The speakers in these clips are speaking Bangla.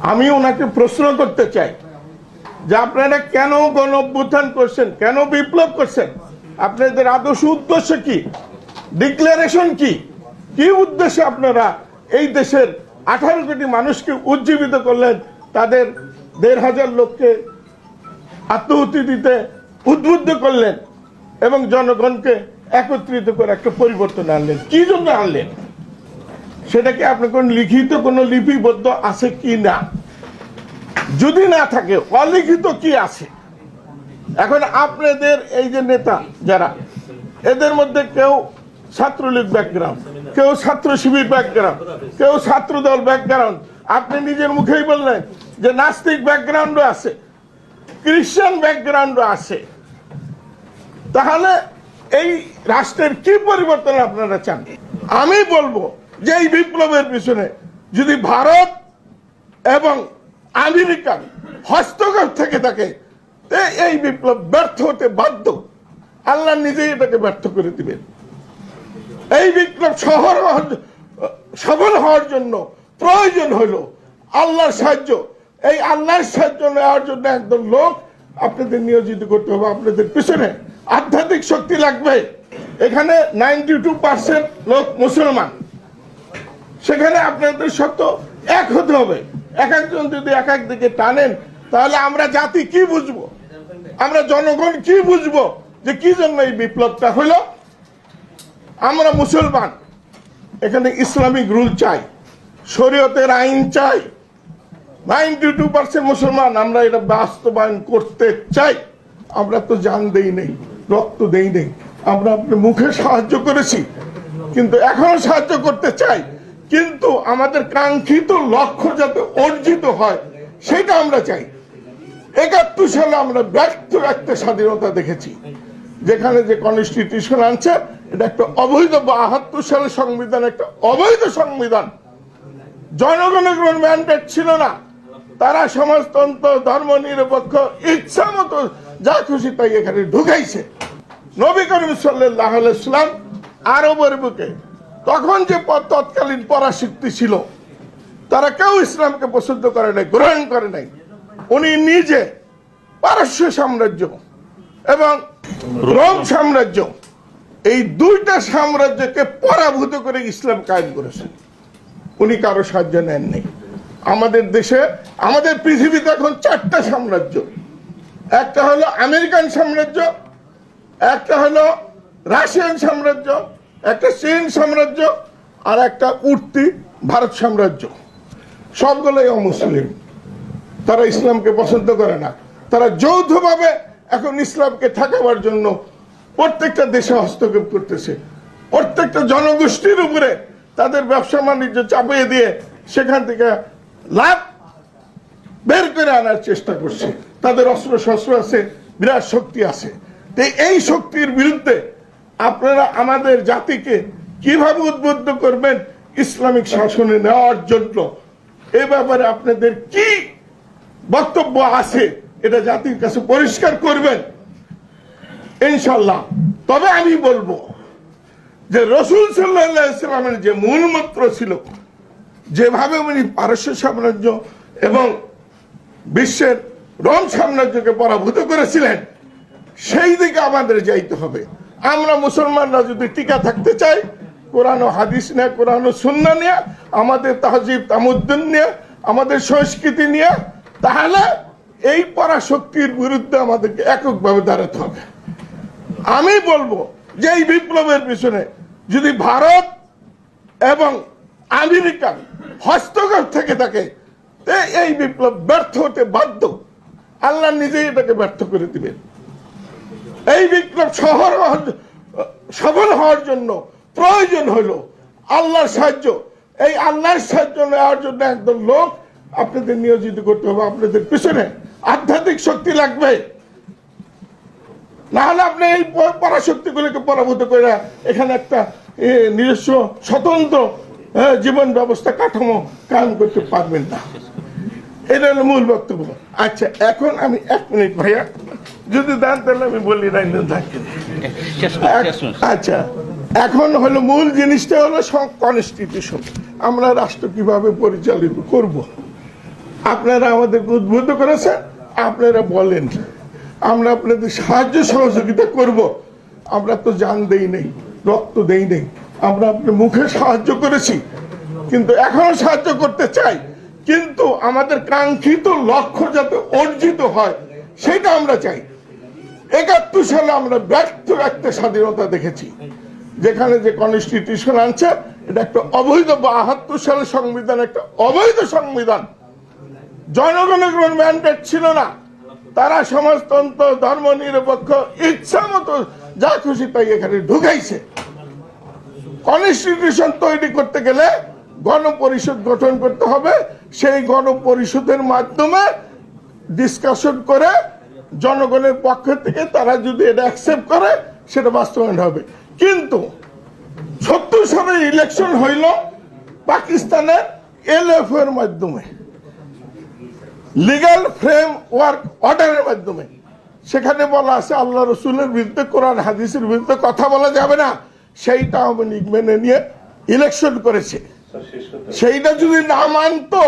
আমি ওনাকে প্রশ্ন করতে চাই যে আপনারা কেন গণ অভ্যুত্থান করছেন, কেন বিপ্লব করছেন, আপনাদের আদর্শ উদ্দেশ্য কি, ডিক্লারেশন কি, কি উদ্দেশ্যে আপনারা এই দেশের 18 কোটি মানুষকে উজ্জীবিত করলেন, তাদের 1,500 লোককে আত্মহত্যা দিতে উদ্বুদ্ধ করলেন এবং জনগণকে একত্রিত করে একটা পরিবর্তন আনলেন, কি জন্য আনলেন? সেটা কি আপনার কোন লিখিত কোন লিপিবদ্ধ আছে কি না? যদি না থাকে অলিখিত কি আছে? এখন আপনাদের এই যে নেতা যারা, এদের মধ্যে কেউ ছাত্রলীগ ব্যাকগ্রাউন্ড, কেউ ছাত্র শিবির ব্যাকগ্রাউন্ড, কেউ ছাত্র দল ব্যাকগ্রাউন্ড, আপনি নিজের মুখেই বললেন যে নাস্তিক ব্যাকগ্রাউন্ডও আছে, খ্রিস্টান ব্যাকগ্রাউন্ডও আছে। তাহলে এই রাষ্ট্রের কি পরিবর্তন আপনারা চান? আমি বলবো যে এই বিপ্লবের পিছনে যদি ভারত এবং আমেরিকার হস্তক্ষেপ থেকে থাকে, এই বিপ্লব ব্যর্থ হতে বাধ্য। আল্লাহ নিজেই এটাকে ব্যর্থ করে দিবেন। এই বিপ্লব সফল হওয়ার জন্য প্রয়োজন হলো আল্লাহর সাহায্য। এই আল্লাহর সাহায্য নেওয়ার জন্য একদম লোক আপনাদের নিয়োজিত করতে হবে। আপনাদের পিছনে আধ্যাত্মিক শক্তি লাগবে। এখানে 92% লোক মুসলমান, সেখানে আপনাদের সত্য এক হতে হবে। এক একজন যদি এক এক দিকে টানেন, তাহলে আমরা জাতি কি বুঝবো, আমরা জনগণ কি বুঝবো যে কি জন্য এই বিপ্লবটা হলো? আমরা মুসলমান, এখানে ইসলামিক রুল চাই, শরীয়তের আইন চাই। 92% মুসলমান, আমরা এটা বাস্তবায়ন করতে চাই। আমরা তো জান দেই নেই, রক্ত দেই নেই, আমরা আপনার মুখে সাহায্য করেছি, কিন্তু এখনো সাহায্য করতে চাই। কিন্তু আমাদের কাঙ্ক্ষিত লক্ষ্য যাতে অর্জিত হয় সেটা আমরা চাই। 71 সালে আমরা ব্যর্থ একটা স্বাধীনতা দেখেছি, যেখানে যে কনস্টিটিউশন আনছে এটা একটা অবৈধ, 72 সালের সংবিধান একটা অবৈধ সংবিধান। জনগণের কোনো ম্যান্ডেট ছিল না, তারা সমাজতন্ত্র, ধর্ম নিরপেক্ষ, ইচ্ছা মতো যা খুশি তাই এখানে ঢুকাইছে। নবী করিম সাল্লাল্লাহু আলাইহি ওয়াসাল্লাম আরবের বুকে তখন যে তৎকালীন পরাশক্তি ছিল, তারা কেউ ইসলামকে পছন্দ করে নাই, গ্রহণ করে নাই। উনি নিজে পারস্য সাম্রাজ্য এবং রোম সাম্রাজ্য, এই দুইটা সাম্রাজ্যকে পরাভূত করে ইসলাম কায়েম করেছেন। উনি কারো সাহায্য নেননি। আমাদের দেশে, আমাদের পৃথিবীতে এখন 4টা সাম্রাজ্য। একটা হলো আমেরিকান সাম্রাজ্য, একটা হলো রাশিয়ান সাম্রাজ্য, একটা চীন সাম্রাজ্য, আর একটা উঠতি ভারত সাম্রাজ্য। সবগুলোই অমুসলিম, তারা ইসলামকে পছন্দ করে না। তারা যৌথভাবে এখন ইসলামকে ঠেকাবার জন্য প্রত্যেকটা দেশে হস্তক্ষেপ করতেছে। প্রত্যেকটা জনগোষ্ঠীর উপরে তাদের ব্যবসা বাণিজ্য চাপিয়ে দিয়ে সেখান থেকে লাভ বের করে আনার চেষ্টা করছে। তাদের অস্ত্র শস্ত্র আছে, বিরাট শক্তি আছে। এই শক্তির বিরুদ্ধে আপনারা আমাদের জাতিকে কিভাবে উদ্বুদ্ধ করবেন ইসলামিক শাসনে নেওয়ার জন্য? এ ব্যাপারে আপনাদের কি বক্তব্য আছে এটা জাতির কাছে পরিষ্কার করবেন ইনশাল্লাহ। তবে আমি বলবো যে রাসূল সাল্লাল্লাহু আলাইহি ওয়াসাল্লামের যে মূল মন্ত্র ছিল, যেভাবে উনি পারস্য সাম্রাজ্য এবং বিশ্বের রোম সাম্রাজ্যকে পরাভূত করেছিলেন, সেই দিকে আমাদের যাইতে হবে। আমরা মুসলমানরা যদি টিকা থাকতে চাই, কোরআন ও হাদিস নিয়ে, কোরআন ও সুন্নাহ নিয়ে, আমাদের তাহজিব তামুদ্দুন নিয়ে, আমাদের সংস্কৃতি নিয়ে, তাহলে এই পরাশক্তির বিরুদ্ধে আমাদেরকে এককভাবে দাঁড়াতে হবে। আমি বলবো যে এই বিপ্লবের পিছনে যদি ভারত এবং আমেরিকার হস্তক্ষেপ থেকে থাকে, এই বিপ্লব ব্যর্থ হতে বাধ্য। আল্লাহ নিজেই এটাকে ব্যর্থ করে দিবেন। এই বিপ্লব সফল হওয়ার জন্য প্রয়োজন হলো আল্লাহর সাহায্য। এই আল্লাহর সাহায্য নেওয়ার জন্য একদম লোক আপনাদের নিয়োজিত করতে হবে। আপনাদের পিছনে আধ্যাত্মিক শক্তি লাগবে, না হলে আপনি এই পরাশক্তিগুলোকে পরাভূত করে এখানে একটা নিজস্ব স্বতন্ত্র জীবন ব্যবস্থা কাঠামো কায়েম করতে পারবেন না। এটা হলো মূল বক্তব্য। আচ্ছা, এখন আমি 1 মিনিট ভাইয়া যদি দেন তাহলে আমি বলি রাইন থাকি। আচ্ছা, এখন হলো মূল জিনিসটা হলো কনস্টিটিউশন। আমরা রাষ্ট্র কিভাবে পরিচালিত করব। আপনারা আমাদেরকে উদ্বুদ্ধ করেছেন, আপনারা বলেন, আমরা আপনাদের সাহায্য সহযোগিতা করব। আমরা তো জান দেই নেই, রক্ত দেই নেই, আমরা আপনার মুখে সাহায্য করেছি, কিন্তু এখনো সাহায্য করতে চাই। কিন্তু আমাদের কাঙ্ক্ষিত লক্ষ্য যাতে অর্জিত হয় সেটা আমরা চাই। ৭১ সালে আমরা ব্যর্থ একটা স্বাধীনতা দেখেছি, যেখানে যে কনস্টিটিউশন আনছে এটা একটা অবৈধ, ৭২ সালের সংবিধান একটা অবৈধ সংবিধান। জনগণের কোনো ম্যান্ডেট ছিল না, তারা সমাজতন্ত্র, ধর্ম নিরপেক্ষ, ইচ্ছা মতো যা খুশি তাই এখানে ঢুকাইছে। কনস্টিটিউশন তৈরি করতে গেলে গণপরিষদ গঠন করতে হবে, সেই গণপরিষদের মাধ্যমে ডিসকাশন করে জনগণের পক্ষ থেকে তারা যদি এটা অ্যাকসেপ্ট করে সেটা বাস্তবায়ন হবে। কিন্তু ৭০ সালের ইলেকশন হইল পাকিস্তানের LF এর মাধ্যমে, লিগ্যাল ফ্রেম ওয়ার্ক অর্ডারের মাধ্যমে। সেখানে বলা আছে আল্লাহ রসুলের বিরুদ্ধে, কোরআন হাদিসের বিরুদ্ধে কথা বলা যাবে না, সেইটা আওয়ামী লীগ মেনে নিয়ে ইলেকশন করেছে। সেইটা যদি না মানতো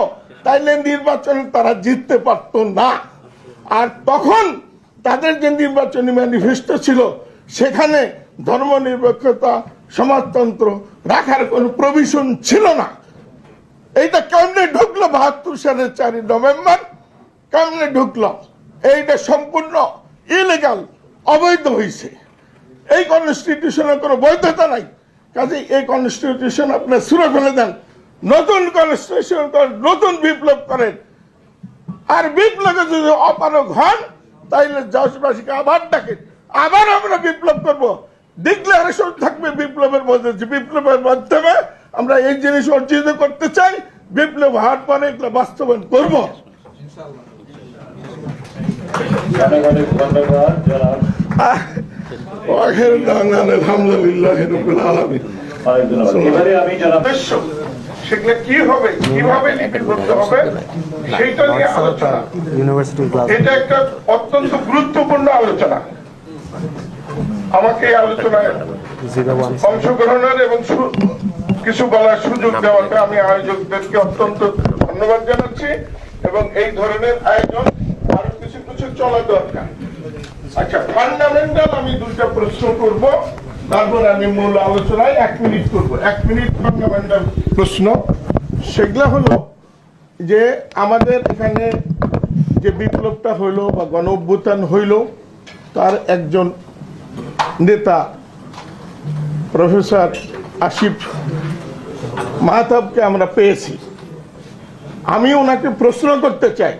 তাইলে নির্বাচনে তারা জিততে পারতো না। আর তখন তাদের যে নির্বাচনী ম্যানিফেস্টো ছিল সেখানে ধর্ম নিরপেক্ষতা, সমাজতন্ত্র রাখার কোনো প্রভিশন ছিল না। এইটা কেমনে ঢুকলো ৭২ সালের ৪ নভেম্বর? কেমনে ঢুকলো? এইটা সম্পূর্ণ ইলিগাল, অবৈধ হয়েছে। এই কনস্টিটিউশনের কোনো বৈধতা নাই। কাজে এই কনস্টিটিউশন আপনি ছুঁড়ে ফেলে দেন, নতুন কনস্টিটিউশন করেন, নতুন বিপ্লব করেন। আর বিপ্লবে যদি অপারগ হন তাইলে দেশবাসীকে আবার ডাকেন, আবার আমরা বিপ্লব করব। ডিক্লারেশন থাকবে বিপ্লবের মধ্যে, যে বিপ্লবের মাধ্যমে আমরা এই জিনিস অর্জিত করতে চাই, বিপ্লব হওয়ার পরে এগুলো বাস্তবায়ন করবো। আলহামদুলিল্লাহ রাব্বিল আলামিন। সেগুলো কি হবে, কিভাবে লিপিবদ্ধ করতে হবে সেইটা নিয়ে আলোচনা। এটা একটা অত্যন্ত গুরুত্বপূর্ণ আলোচনা। আমাকে এই আলোচনায় অংশগ্রহণের এবং কিছু বলার সুযোগ দেওয়াতে আমি আয়োজকদেরকে অত্যন্ত ধন্যবাদ জানাচ্ছি। এবং এই ধরনের আয়োজন আরো কিছু কিছু চলা দরকার। আচ্ছা, ফান্ডামেন্টাল আমি 2টা প্রশ্ন করব, তারপর আমি মূল আলোচনায় 1 মিনিট করব। 1 মিনিট ফান্ডামেন্টাল প্রশ্ন। সেগুলা হলো যে আমাদের এখানে যে বিপ্লবটা হইলো বা গণ অভ্যুত্থান হইল, তার একজন নেতা প্রফেসর আসিফ মাহতাবকে আমরা পেয়েছি। আমি ওনাকে প্রশ্ন করতে চাই,